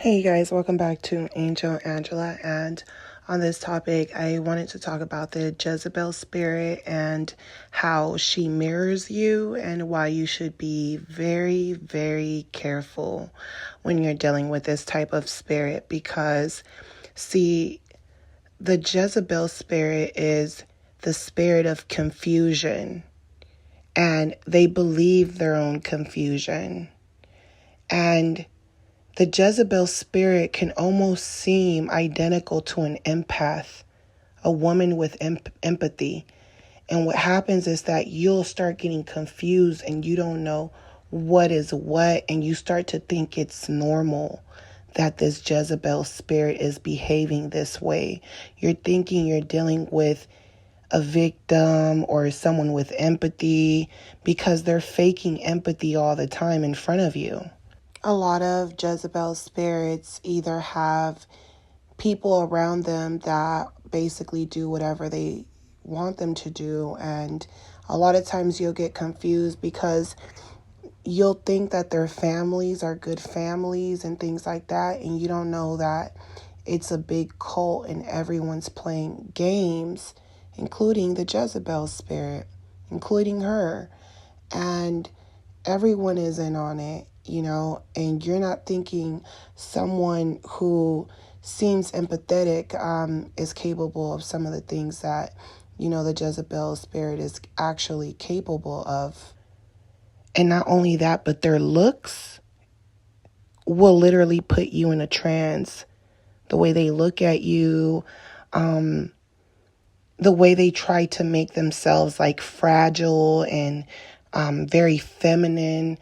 Hey you guys, welcome back to Angel Angela, and on this topic I wanted to talk about the Jezebel spirit and how she mirrors you and why you should be very, very careful when you're dealing with this type of spirit, because see, the Jezebel spirit is the spirit of confusion, and they believe their own confusion. And the Jezebel spirit can almost seem identical to an empath, a woman with empathy. And what happens is that you'll start getting confused and you don't know what is what, and you start to think it's normal that this Jezebel spirit is behaving this way. You're thinking you're dealing with a victim or someone with empathy because they're faking empathy all the time in front of you. A lot of Jezebel spirits either have people around them that basically do whatever they want them to do. And a lot of times you'll get confused because you'll think that their families are good families and things like that. And you don't know that it's a big cult and everyone's playing games, including the Jezebel spirit, including her. And everyone is in on it. And you're not thinking someone who seems empathetic is capable of some of the things that, the Jezebel spirit is actually capable of. And not only that, but their looks will literally put you in a trance. The way they look at you, the way they try to make themselves like fragile and very feminine.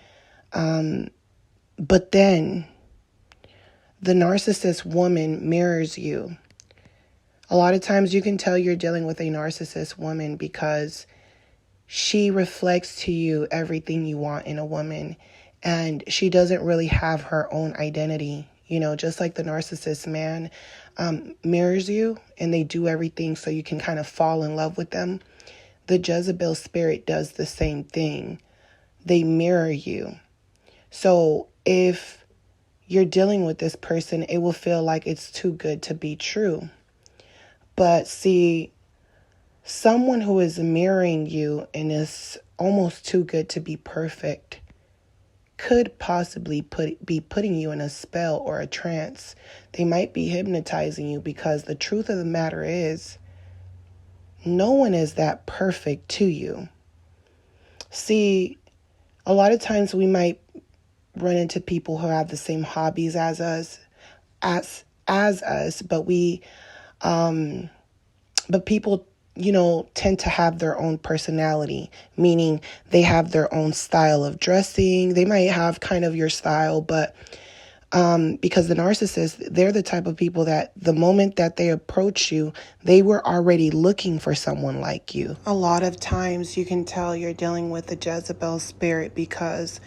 But then the narcissist woman mirrors you. A lot of times you can tell you're dealing with a narcissist woman because she reflects to you everything you want in a woman, and she doesn't really have her own identity. Just like the narcissist man mirrors you and they do everything so you can kind of fall in love with them. The Jezebel spirit does the same thing. They mirror you. So if you're dealing with this person, it will feel like it's too good to be true. But see, someone who is mirroring you and is almost too good to be perfect could possibly be putting you in a spell or a trance. They might be hypnotizing you, because the truth of the matter is, no one is that perfect to you. See, a lot of times we might run into people who have the same hobbies as us, but people, tend to have their own personality, meaning they have their own style of dressing. They might have kind of your style, but because the narcissists, they're the type of people that the moment that they approach you, they were already looking for someone like you. A lot of times you can tell you're dealing with the Jezebel spirit because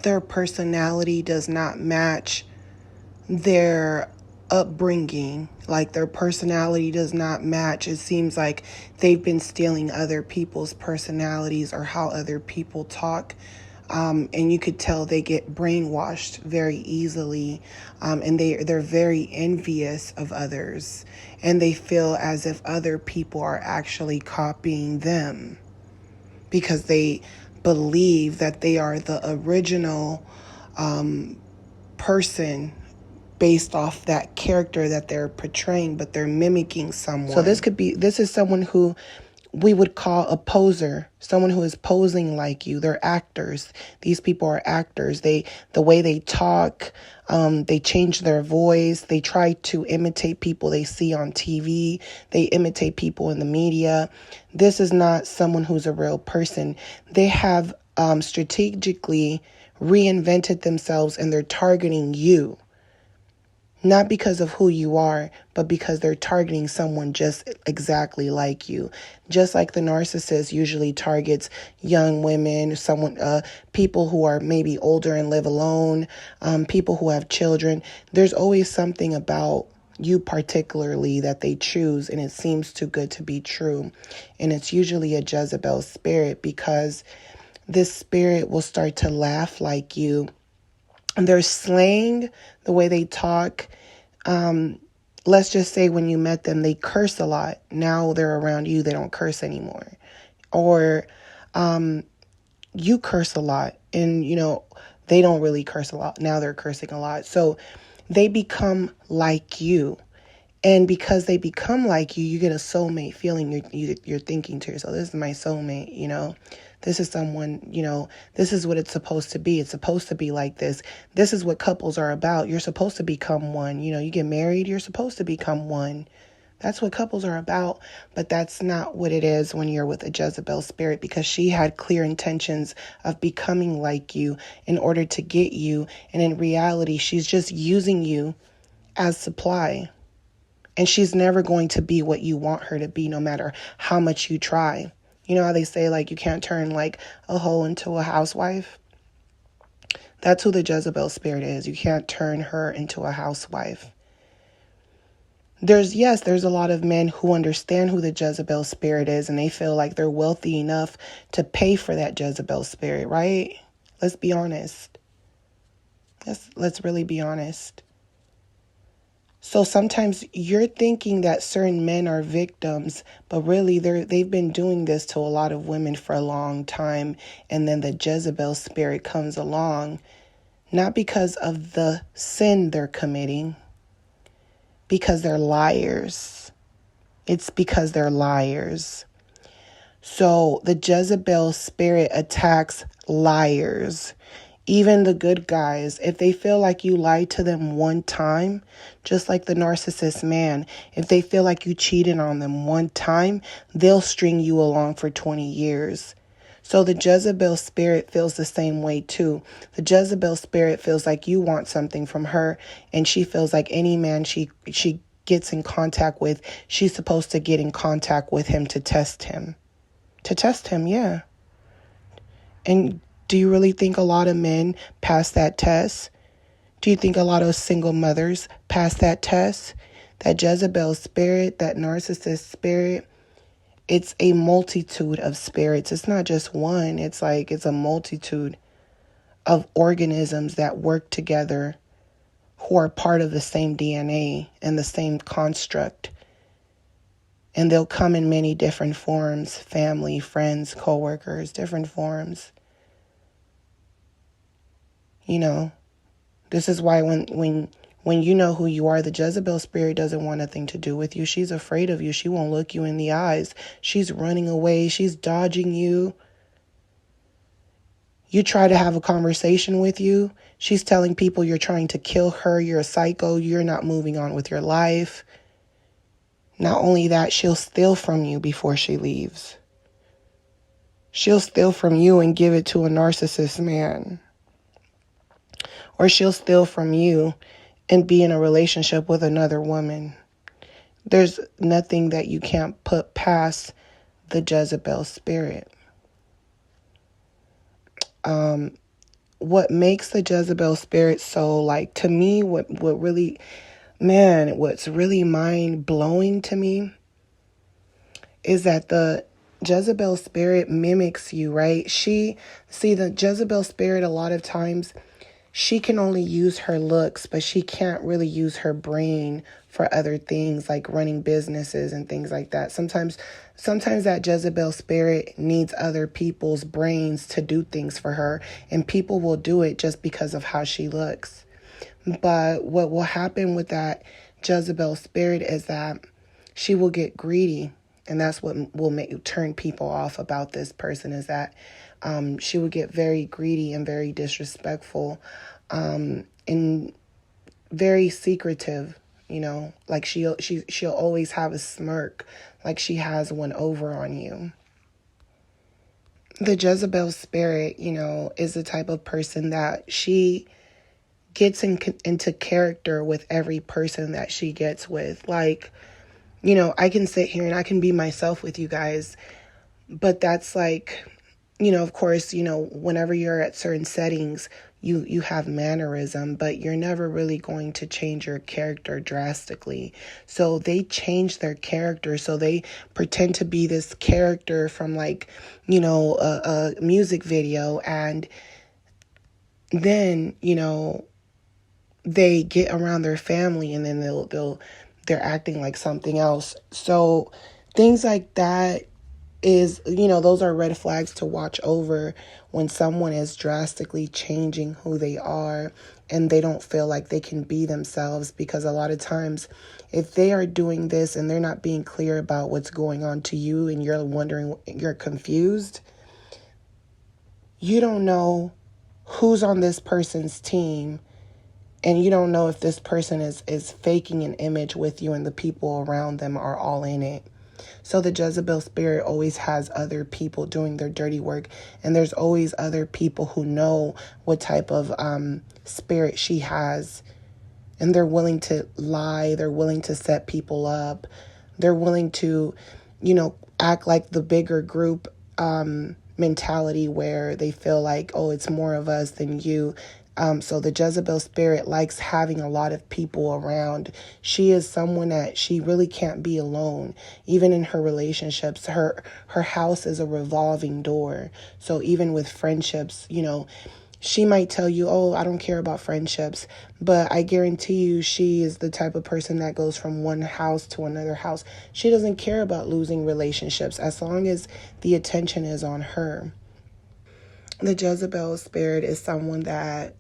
their personality does not match their upbringing. Like, their personality does not match. It seems like they've been stealing other people's personalities or how other people talk. And you could tell they get brainwashed very easily. And they're very envious of others. And they feel as if other people are actually copying them, because they believe that they are the original person based off that character that they're portraying, but they're mimicking someone. So this is someone who we would call a poser, someone who is posing like you. They're actors. These people are actors. The way they talk, they change their voice. They try to imitate people they see on TV. They imitate people in the media. This is not someone who's a real person. They have strategically reinvented themselves, and they're targeting you. Not because of who you are, but because they're targeting someone just exactly like you. Just like the narcissist usually targets young women, people who are maybe older and live alone, people who have children. There's always something about you particularly that they choose, and it seems too good to be true. And it's usually a Jezebel spirit, because this spirit will start to laugh like you Their slang, the way they talk, let's just say when you met them, they curse a lot. Now they're around you, they don't curse anymore. Or you curse a lot and, they don't really curse a lot. Now they're cursing a lot. So they become like you. And because they become like you, you get a soulmate feeling. You're thinking to yourself, this is my soulmate, This is someone, this is what it's supposed to be. It's supposed to be like this. This is what couples are about. You're supposed to become one. You get married, you're supposed to become one. That's what couples are about. But that's not what it is when you're with a Jezebel spirit, because she had clear intentions of becoming like you in order to get you. And in reality, she's just using you as supply. And she's never going to be what you want her to be, no matter how much you try. You know how they say, like, you can't turn, like, a hoe into a housewife? That's who the Jezebel spirit is. You can't turn her into a housewife. There's a lot of men who understand who the Jezebel spirit is, and they feel like they're wealthy enough to pay for that Jezebel spirit, right? Let's be honest. Let's really be honest. So sometimes you're thinking that certain men are victims, but really they've been doing this to a lot of women for a long time. And then the Jezebel spirit comes along, not because of the sin they're committing, because they're liars. It's because they're liars. So the Jezebel spirit attacks liars. Even the good guys, if they feel like you lied to them one time, just like the narcissist man, if they feel like you cheated on them one time, they'll string you along for 20 years. So the Jezebel spirit feels the same way too. The Jezebel spirit feels like you want something from her, and she feels like any man she gets in contact with, she's supposed to get in contact with him to test him. To test him, yeah. And do you really think a lot of men pass that test? Do you think a lot of single mothers pass that test? That Jezebel spirit, that narcissist spirit, it's a multitude of spirits. It's not just one. It's a multitude of organisms that work together who are part of the same DNA and the same construct. And they'll come in many different forms: family, friends, co-workers, different forms. This is why when you know who you are, the Jezebel spirit doesn't want nothing to do with you. She's afraid of you. She won't look you in the eyes. She's running away. She's dodging you. You try to have a conversation with you, she's telling people you're trying to kill her. You're a psycho. You're not moving on with your life. Not only that, she'll steal from you before she leaves. She'll steal from you and give it to a narcissist man. Or she'll steal from you and be in a relationship with another woman. There's nothing that you can't put past the Jezebel spirit. What makes the Jezebel spirit so, to me, what's really mind-blowing to me is that the Jezebel spirit mimics you, right? The Jezebel spirit, a lot of times, she can only use her looks, but she can't really use her brain for other things like running businesses and things like that. Sometimes that Jezebel spirit needs other people's brains to do things for her, and people will do it just because of how she looks. But what will happen with that Jezebel spirit is that she will get greedy, and that's what will turn people off about this person, is that she would get very greedy and very disrespectful, and very secretive. She'll always have a smirk, like she has one over on you. The Jezebel spirit, is the type of person that she gets into character with every person that she gets with. I can sit here and I can be myself with you guys, but that's of course, whenever you're at certain settings, you have mannerism, but you're never really going to change your character drastically. So they change their character. So they pretend to be this character from a music video, and then, they get around their family and then they're acting like something else. So things like that is, those are red flags to watch over when someone is drastically changing who they are and they don't feel like they can be themselves. Because a lot of times, if they are doing this and they're not being clear about what's going on to you and you're wondering, you're confused, you don't know who's on this person's team, and you don't know if this person is faking an image with you and the people around them are all in it. So the Jezebel spirit always has other people doing their dirty work, and there's always other people who know what type of spirit she has, and they're willing to lie, they're willing to set people up, they're willing to, act like the bigger group mentality where they feel like, oh, it's more of us than you. So the Jezebel spirit likes having a lot of people around. She is someone that she really can't be alone. Even in her relationships, her house is a revolving door. So even with friendships, she might tell you, oh, I don't care about friendships, but I guarantee you she is the type of person that goes from one house to another house. She doesn't care about losing relationships as long as the attention is on her. The Jezebel spirit is someone that,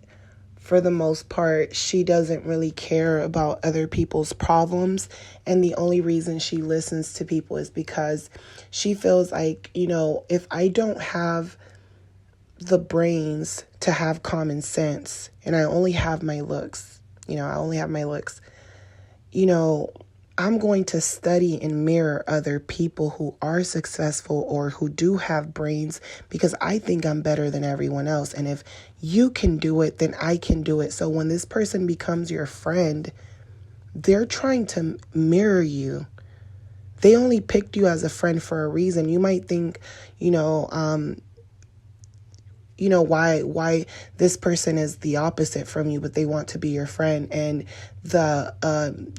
for the most part, she doesn't really care about other people's problems. And the only reason she listens to people is because she feels like, if I don't have the brains to have common sense and I only have my looks, I'm going to study and mirror other people who are successful or who do have brains because I think I'm better than everyone else. And if you can do it, then I can do it. So when this person becomes your friend, they're trying to mirror you. They only picked you as a friend for a reason. You might think, why this person is the opposite from you, but they want to be your friend. And the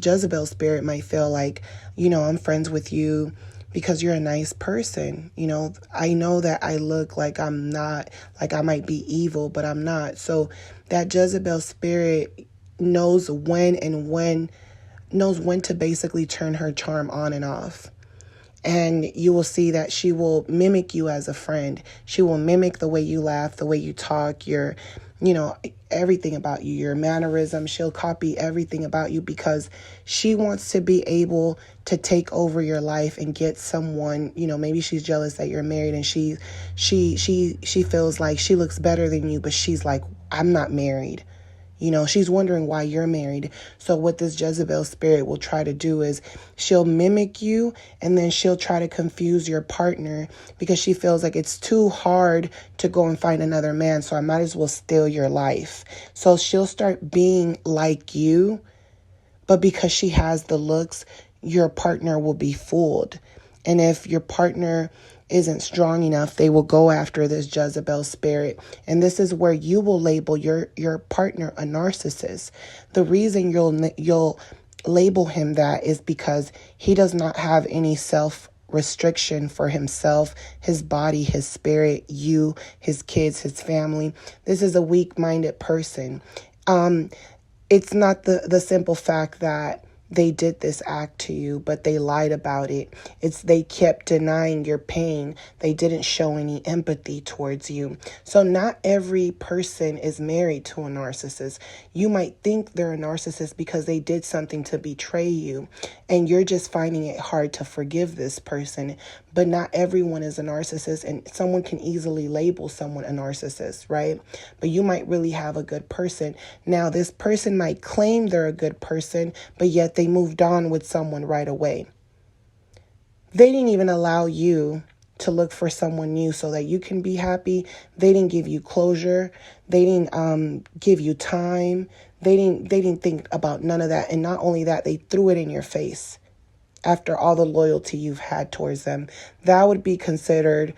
Jezebel spirit might feel like, I'm friends with you because you're a nice person. I know that I look like I'm not, like I might be evil, but I'm not. So that Jezebel spirit knows when to basically turn her charm on and off. And you will see that she will mimic you as a friend. She will mimic the way you laugh, the way you talk, everything about you, your mannerisms. She'll copy everything about you because she wants to be able to take over your life and get someone, maybe she's jealous that you're married and she feels like she looks better than you, but she's like, I'm not married. She's wondering why you're married. So what this Jezebel spirit will try to do is she'll mimic you and then she'll try to confuse your partner because she feels like it's too hard to go and find another man. So I might as well steal your life. So she'll start being like you, but because she has the looks, your partner will be fooled. And if your partner isn't strong enough, they will go after this Jezebel spirit. And this is where you will label your partner a narcissist. The reason you'll label him that is because he does not have any self restriction for himself, his body, his spirit, you, his kids, his family. This is a weak-minded person. It's not the simple fact that they did this act to you, but they lied about it. They kept denying your pain. They didn't show any empathy towards you. So not every person is married to a narcissist. You might think they're a narcissist because they did something to betray you, and you're just finding it hard to forgive this person. But not everyone is a narcissist, and someone can easily label someone a narcissist, right? But you might really have a good person. Now, this person might claim they're a good person, but yet they moved on with someone right away. They didn't even allow you to look for someone new so that you can be happy. They didn't give you closure. They didn't give you time. They didn't think about none of that. And not only that, they threw it in your face. After all the loyalty you've had towards them, that would be considered,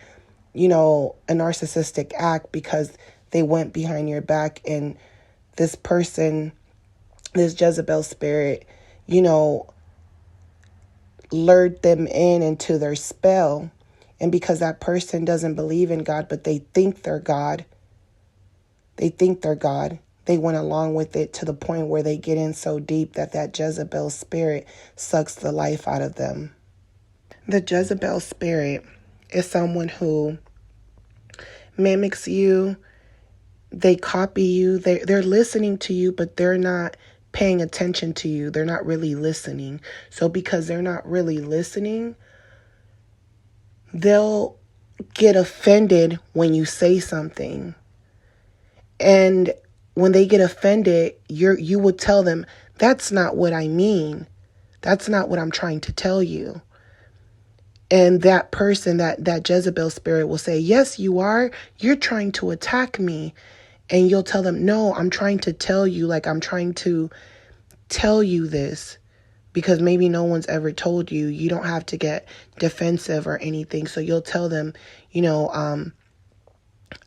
a narcissistic act because they went behind your back and this person, this Jezebel spirit, lured them into their spell. And because that person doesn't believe in God, but they think they're God, They think they're God. They went along with it to the point where they get in so deep that Jezebel spirit sucks the life out of them. The Jezebel spirit is someone who mimics you. They copy you. They're listening to you, but they're not paying attention to you. They're not really listening. So because they're not really listening, they'll get offended when you say something. And when they get offended, you will tell them, that's not what I mean. That's not what I'm trying to tell you. And that person, that Jezebel spirit will say, yes, you are. You're trying to attack me. And you'll tell them, no, I'm trying to tell you, like I'm trying to tell you this because maybe no one's ever told you. You don't have to get defensive or anything. So you'll tell them,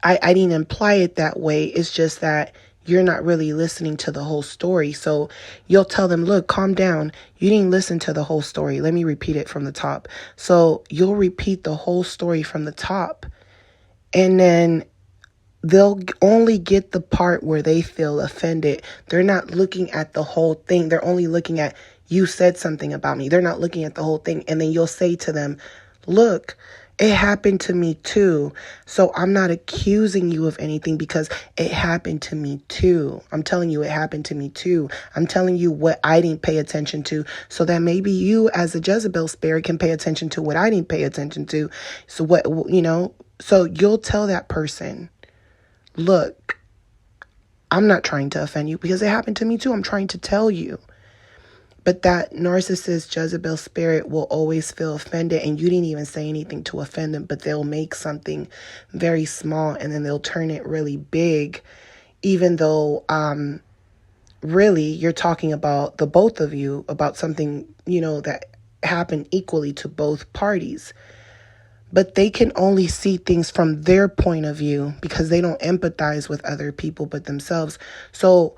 I didn't imply it that way. It's just that you're not really listening to the whole story. So you'll tell them, look, calm down. You didn't listen to the whole story. Let me repeat it from the top. So you'll repeat the whole story from the top. And then they'll only get the part where they feel offended. They're not looking at the whole thing. They're only looking at, you said something about me. They're not looking at the whole thing. And then you'll say to them, look, it happened to me too. So I'm not accusing you of anything because it happened to me too. I'm telling you it happened to me too. I'm telling you what I didn't pay attention to so that maybe you as a Jezebel spirit can pay attention to what I didn't pay attention to. So so you'll tell that person, look, I'm not trying to offend you because it happened to me too. I'm trying to tell you. But that narcissist Jezebel spirit will always feel offended, and you didn't even say anything to offend them, but they'll make something very small and then they'll turn it really big, even though really you're talking about the both of you, about something, that happened equally to both parties. But they can only see things from their point of view because they don't empathize with other people but themselves. So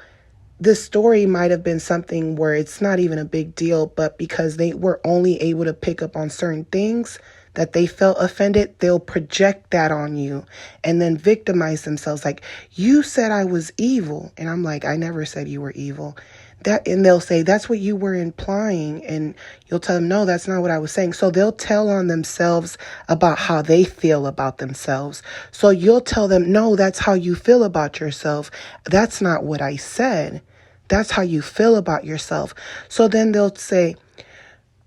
this story might have been something where it's not even a big deal, but because they were only able to pick up on certain things that they felt offended, they'll project that on you and then victimize themselves. Like, you said I was evil. And I'm like, I never said you were evil. And they'll say, that's what you were implying. And you'll tell them, no, that's not what I was saying. So they'll tell on themselves about how they feel about themselves. So you'll tell them, no, that's how you feel about yourself. That's not what I said. That's how you feel about yourself. So then they'll say,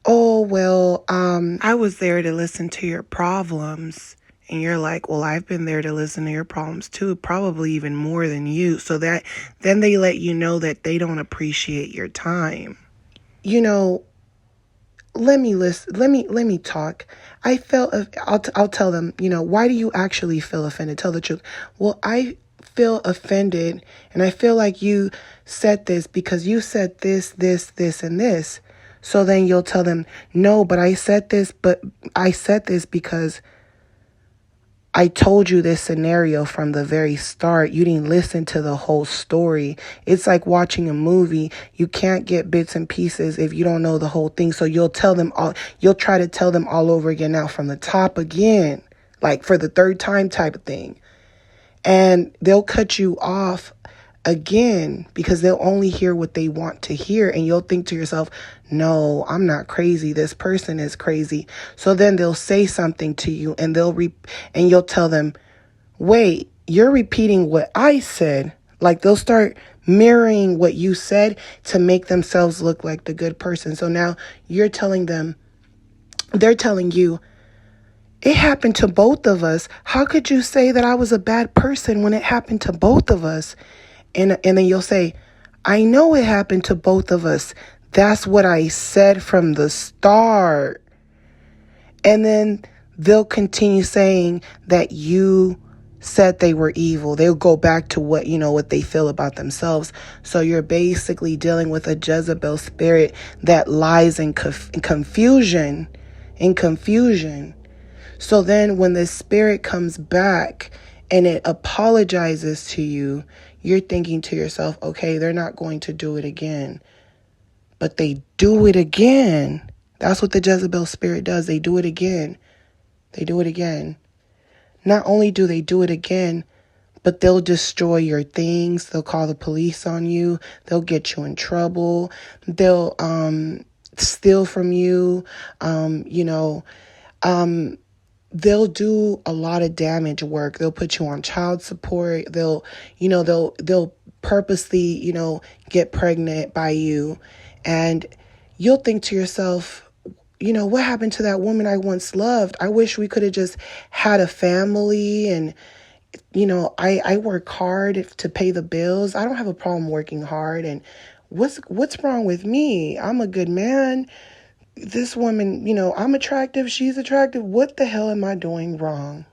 oh, well, I was there to listen to your problems. And you're like, well, I've been there to listen to your problems too, probably even more than you. So that then they let you know that they don't appreciate your time. Let me listen. Let me talk. I'll tell them, why do you actually feel offended? Tell the truth. Well, I feel offended and I feel like you said this because you said this, and this. So then you'll tell them, no, but I said this because I told you this scenario from the very start. You didn't listen to the whole story. It's like watching a movie. You can't get bits and pieces if you don't know the whole thing. So you'll try to tell them all over again now from the top again, like for the third time type of thing. And they'll cut you off again because they'll only hear what they want to hear. And you'll think to yourself, no, I'm not crazy. This person is crazy. So then they'll say something to you and you'll tell them, wait, you're repeating what I said. Like they'll start mirroring what you said to make themselves look like the good person. So now they're telling you, it happened to both of us. How could you say that I was a bad person when it happened to both of us? And then you'll say, I know it happened to both of us. That's what I said from the start. And then they'll continue saying that you said they were evil. They'll go back to what they feel about themselves. So you're basically dealing with a Jezebel spirit that lies in confusion. So then when the spirit comes back and it apologizes to you, you're thinking to yourself, okay, they're not going to do it again. But they do it again. That's what the Jezebel spirit does. They do it again. Not only do they do it again, but they'll destroy your things. They'll call the police on you. They'll get you in trouble. They'll steal from you. You know, they'll do a lot of damage work. They'll put you on child support. They'll purposely, get pregnant by you. And you'll think to yourself, what happened to that woman I once loved? I wish we could have just had a family. And, I work hard to pay the bills. I don't have a problem working hard. And what's wrong with me? I'm a good man. This woman, I'm attractive. She's attractive. What the hell am I doing wrong?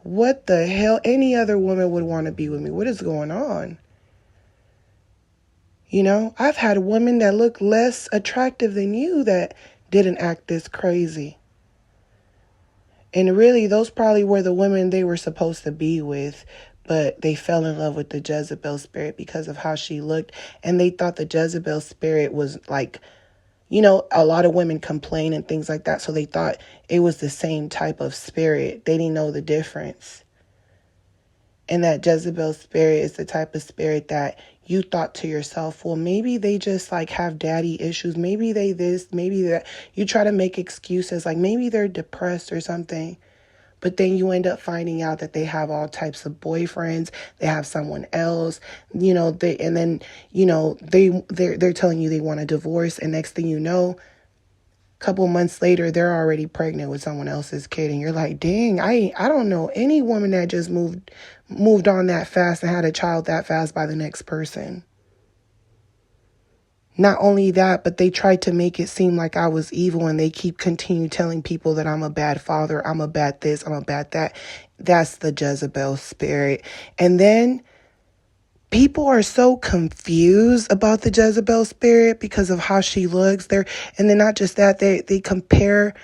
What the hell? Any other woman would want to be with me. What is going on? I've had women that look less attractive than you that didn't act this crazy. And really, those probably were the women they were supposed to be with, but they fell in love with the Jezebel spirit because of how she looked. And they thought the Jezebel spirit was like, a lot of women complain and things like that. So they thought it was the same type of spirit. They didn't know the difference. And that Jezebel spirit is the type of spirit that you thought to yourself, well, maybe they just like have daddy issues. Maybe they this, maybe that. You try to make excuses like maybe they're depressed or something. But then you end up finding out that they have all types of boyfriends. They have someone else, they're telling you they want a divorce. And next thing you know, a couple months later, they're already pregnant with someone else's kid. And you're like, dang, I don't know any woman that just moved on that fast and had a child that fast by the next person. Not only that, but they tried to make it seem like I was evil, and they continue telling people that I'm a bad father, I'm a bad this, I'm a bad that. That's the Jezebel spirit. And then people are so confused about the Jezebel spirit because of how she looks. And then not just that, they compare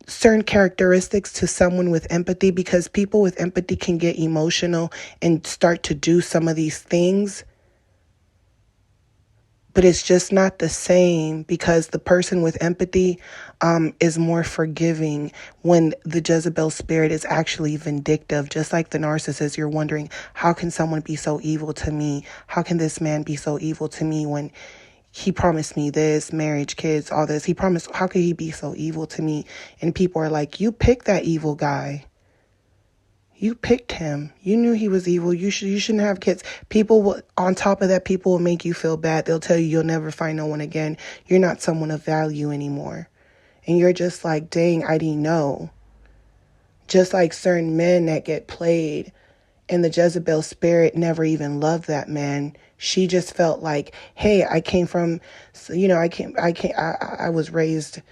certain characteristics to someone with empathy, because people with empathy can get emotional and start to do some of these things. But it's just not the same, because the person with empathy is more forgiving, when the Jezebel spirit is actually vindictive. Just like the narcissist, you're wondering, how can someone be so evil to me? How can this man be so evil to me when he promised me this, marriage, kids, all this? How could he be so evil to me? And people are like, you picked that evil guy. You picked him. You knew he was evil. You shouldn't have kids. On top of that, people will make you feel bad. They'll tell you you'll never find no one again. You're not someone of value anymore. And you're just like, dang, I didn't know. Just like certain men that get played, and the Jezebel spirit never even loved that man. She just felt like, hey, I was raised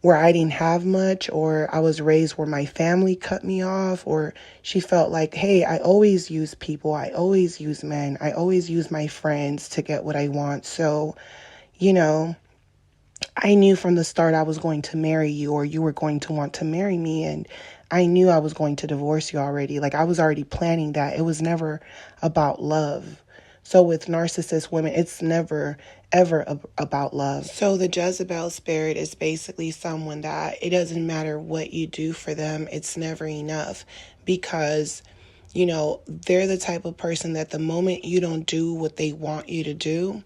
where I didn't have much, or I was raised where my family cut me off, or she felt like, hey, I always use people, I always use men, I always use my friends to get what I want. So, I knew from the start I was going to marry you, or you were going to want to marry me, and I knew I was going to divorce you already. Like, I was already planning that. It was never about love. So with narcissist women, it's never, ever about love. So the Jezebel spirit is basically someone that it doesn't matter what you do for them, it's never enough, because, they're the type of person that the moment you don't do what they want you to do,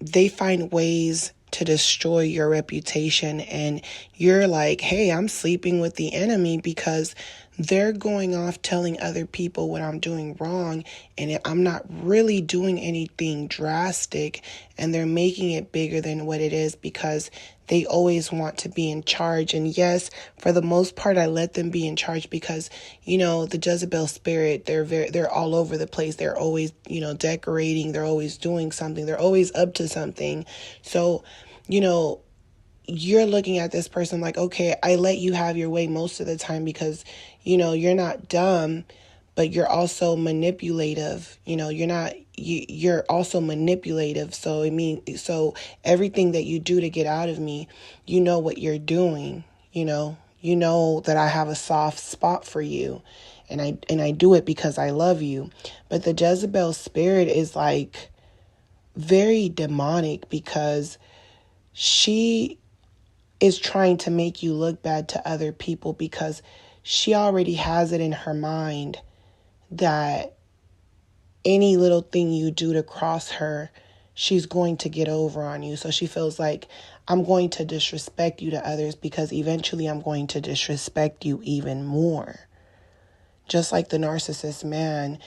they find ways to destroy your reputation. And you're like, hey, I'm sleeping with the enemy, because they're going off telling other people what I'm doing wrong, and I'm not really doing anything drastic, and they're making it bigger than what it is, because they always want to be in charge. And yes, for the most part, I let them be in charge, because, the Jezebel spirit, they're all over the place. They're always, decorating. They're always doing something. They're always up to something. So, you're looking at this person like, okay, I let you have your way most of the time, because, you're not dumb, but you're also manipulative. You're also manipulative. So everything that you do to get out of me, you know what you're doing. You know that I have a soft spot for you, and I do it because I love you. But the Jezebel spirit is like very demonic, because she is trying to make you look bad to other people, because she already has it in her mind that any little thing you do to cross her, she's going to get over on you. So she feels like, I'm going to disrespect you to others because eventually I'm going to disrespect you even more. Just like the narcissist man,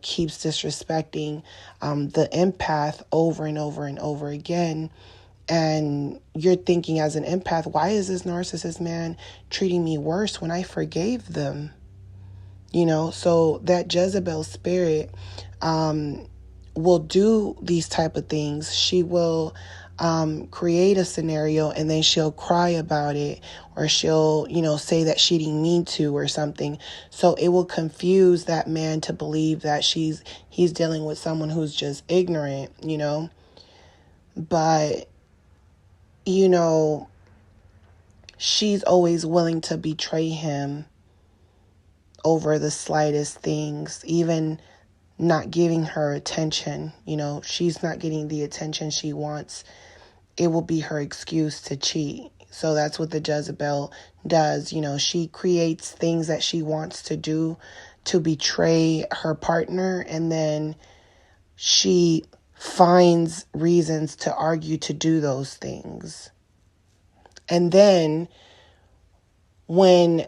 keeps disrespecting the empath over and over and over again. And you're thinking as an empath, why is this narcissist man treating me worse when I forgave them? So that Jezebel spirit will do these type of things. She will create a scenario and then she'll cry about it, or she'll, say that she didn't mean to or something. So it will confuse that man to believe that he's dealing with someone who's just ignorant, But, she's always willing to betray him over the slightest things, even not giving her attention. She's not getting the attention she wants. It will be her excuse to cheat. So that's what the Jezebel does. She creates things that she wants to do to betray her partner, and then she finds reasons to argue to do those things. And then when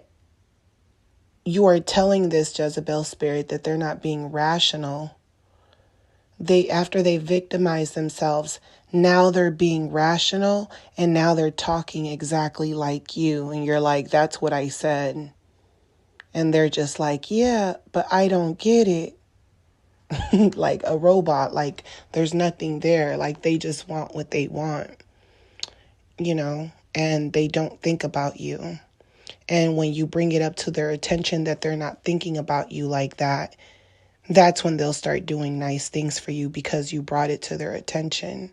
you are telling this Jezebel spirit that they're not being rational, after they victimize themselves, now they're being rational, and now they're talking exactly like you. And you're like, that's what I said. And they're just like, yeah, but I don't get it. Like a robot, like there's nothing there. Like they just want what they want, and they don't think about you. And when you bring it up to their attention that they're not thinking about you like that, that's when they'll start doing nice things for you because you brought it to their attention.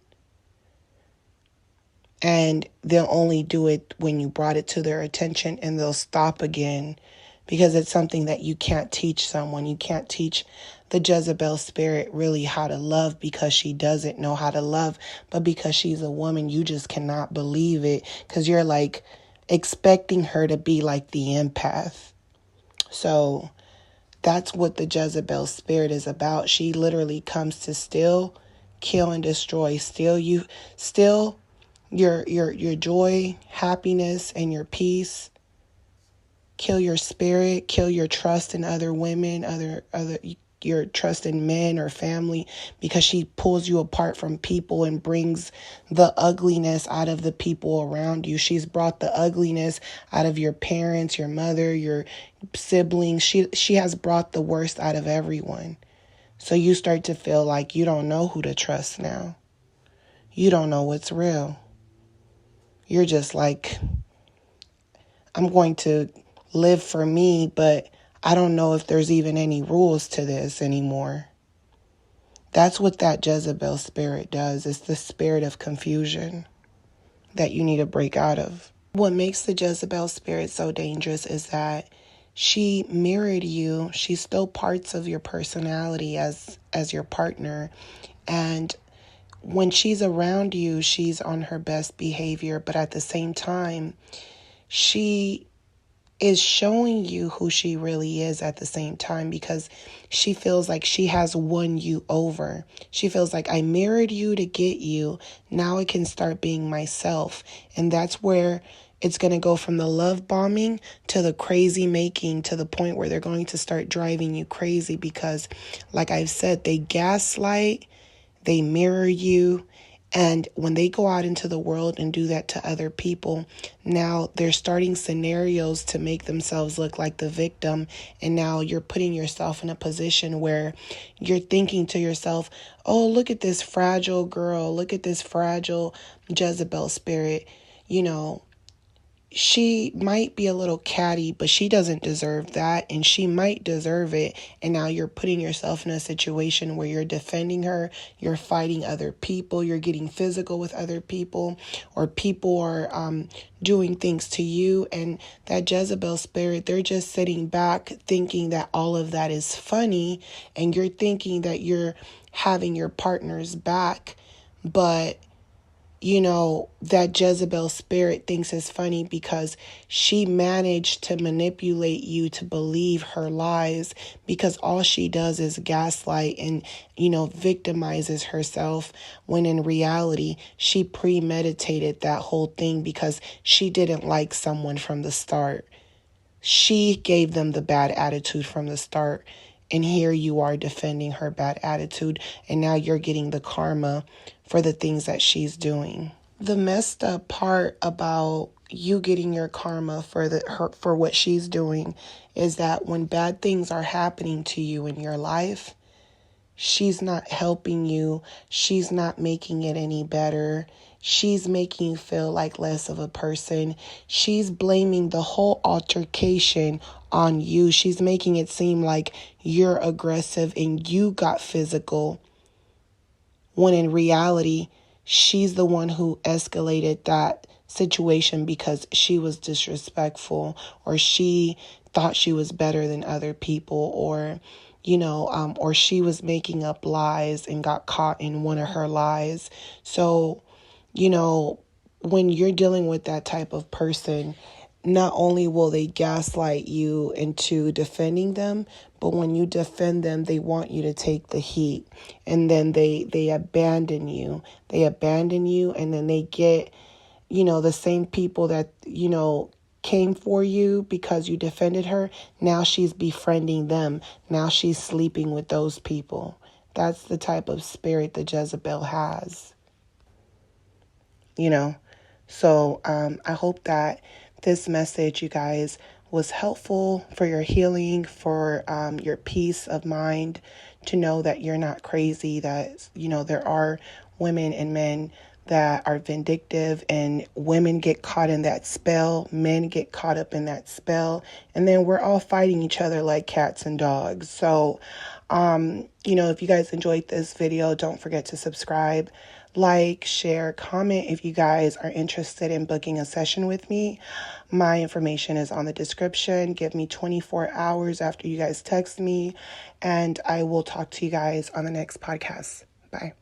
And they'll only do it when you brought it to their attention, and they'll stop again because it's something that you can't teach someone. You can't teach the Jezebel spirit really how to love because she doesn't know how to love. But because she's a woman, you just cannot believe it because you're like expecting her to be like the empath. So that's what the Jezebel spirit is about. She literally comes to steal, kill, and destroy. Steal your joy, happiness, and your peace. Kill your spirit, kill your trust in other women, your trust in men or family, because she pulls you apart from people and brings the ugliness out of the people around you. She's brought the ugliness out of your parents, your mother, your siblings. She has brought the worst out of everyone. So you start to feel like you don't know who to trust now. You don't know what's real. You're just like, I'm going to live for me, but I don't know if there's even any rules to this anymore. That's what that Jezebel spirit does. It's the spirit of confusion that you need to break out of. What makes the Jezebel spirit so dangerous is that she mirrored you. She stole parts of your personality as your partner. And when she's around you, she's on her best behavior. But at the same time, she is showing you who she really is at the same time, because she feels like she has won you over. She feels like, I mirrored you to get you. Now I can start being myself. And that's where it's going to go from the love bombing to the crazy making, to the point where they're going to start driving you crazy because, like I've said, they gaslight, they mirror you. And when they go out into the world and do that to other people, now they're starting scenarios to make themselves look like the victim. And now you're putting yourself in a position where you're thinking to yourself, oh, look at this fragile girl. Look at this fragile Jezebel spirit. She might be a little catty, but she doesn't deserve that, and she might deserve it. And now you're putting yourself in a situation where you're defending her, you're fighting other people, you're getting physical with other people, or people are doing things to you. And that Jezebel spirit, they're just sitting back thinking that all of that is funny, and you're thinking that you're having your partner's back, but that Jezebel spirit thinks is funny because she managed to manipulate you to believe her lies, because all she does is gaslight and, victimizes herself, when in reality, she premeditated that whole thing because she didn't like someone from the start. She gave them the bad attitude from the start. And here you are defending her bad attitude. And now you're getting the karma for the things that she's doing. The messed up part about you getting your karma for what she's doing is that when bad things are happening to you in your life, she's not helping you. She's not making it any better. She's making you feel like less of a person. She's blaming the whole altercation on you. She's making it seem like you're aggressive and you got physical, when in reality, she's the one who escalated that situation because she was disrespectful, or she thought she was better than other people, or or she was making up lies and got caught in one of her lies. So, when you're dealing with that type of person, not only will they gaslight you into defending them, but when you defend them, they want you to take the heat. And then they abandon you. They abandon you, and then they get, the same people that, came for you because you defended her. Now she's befriending them. Now she's sleeping with those people. That's the type of spirit the Jezebel has. So I hope that this message, you guys, was helpful for your healing, for your peace of mind, to know that you're not crazy, that, there are women and men that are vindictive, and women get caught in that spell, men get caught up in that spell, and then we're all fighting each other like cats and dogs. So, if you guys enjoyed this video, don't forget to subscribe, like, share, comment if you guys are interested in booking a session with me. My information is on the description. Give me 24 hours after you guys text me, and I will talk to you guys on the next podcast. Bye.